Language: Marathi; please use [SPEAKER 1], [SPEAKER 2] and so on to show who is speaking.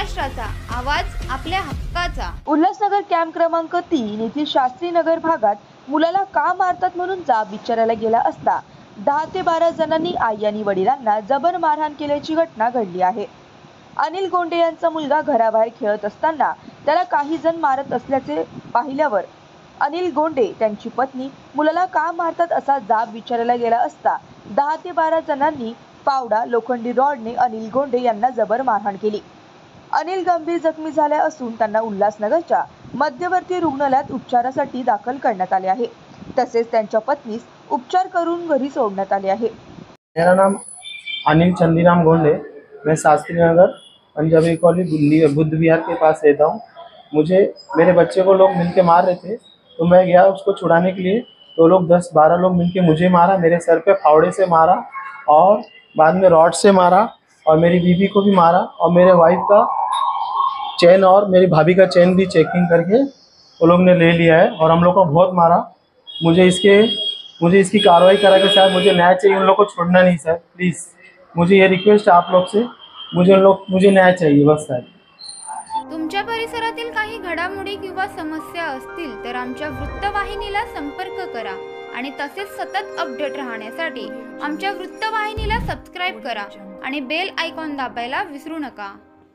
[SPEAKER 1] महाराष्ट्राचा आवाज आपल्या हक्काचा।
[SPEAKER 2] उल्हासनगर कॅम्प क्रमांक 3 येथील शास्त्री नगर भागात मुलाला का मारतात म्हणून जाब विचारायला गेला असता 10 ते 12 जणांनी आई आणि वडिलांना जबर मारहाण केल्याची घटना घडली आहे। अनिल गोंडे यांचा मुलगा घराबाहेर खेळत असताना त्याला काही जण मारत असल्याचे पाहिल्यावर अनिल गोंडे त्यांची पत्नी मुलाला का मारतात असा जाब विचारायला गेला असता 10 ते 12 जणांनी फावडा लोखंडी रॉडने अनिल गोंडे यांना जबर मारहाण केली। अनिल गंभीर जखमी झाले असून त्यांना उल्हासनगरच्या मध्यवर्ती रुग्णालयात उपचारासाठी दाखल करण्यात आले आहे। तसेच त्यांच्या पत्नीस उपचार करून घरी सोडण्यात आले आहे।
[SPEAKER 3] मेरा नाम अनिल चंदीराम गोंडे, मैं शास्त्री नगर पंजाबी कॉलोनी बुद्ध विहार के पास रहता हूँ। मुझे मेरे बच्चे को लोग मिलके मार रहे थे, तो मैं गया उसको छुड़ाने के लिए। तो लोग 10-12 लोग मिलके मुझे मारा, मेरे सर पे फावड़े से मारा और बाद में रॉड से मारा और मेरी बीवी को भी मारा और मेरे वाइफ का चेन और मेरी भाभी का चेन भी चेकिंग करके वो लोग ने ले लिया है और हम लोग को बहुत मारा। मुझे इसकी कार्रवाई करा के साथ मुझे न्याय चाहिए, उन लोग को छोड़ना नहीं सर, प्लीज़। मुझे ये रिक्वेस्ट है आप लोग से, मुझे न्याय चाहिए बस सर।
[SPEAKER 1] तुमच्या परिसरातील काही घडामोडी किंवा समस्या असतील तर आमच्या वृत्तवाहिनीला संपर्क करा आणि तसेच सतत अपडेट राहण्यासाठी आमच्या वृत्तवाहिनीला सबस्क्राइब करा आणि बेल आयकॉन दाबायला विसरू नका।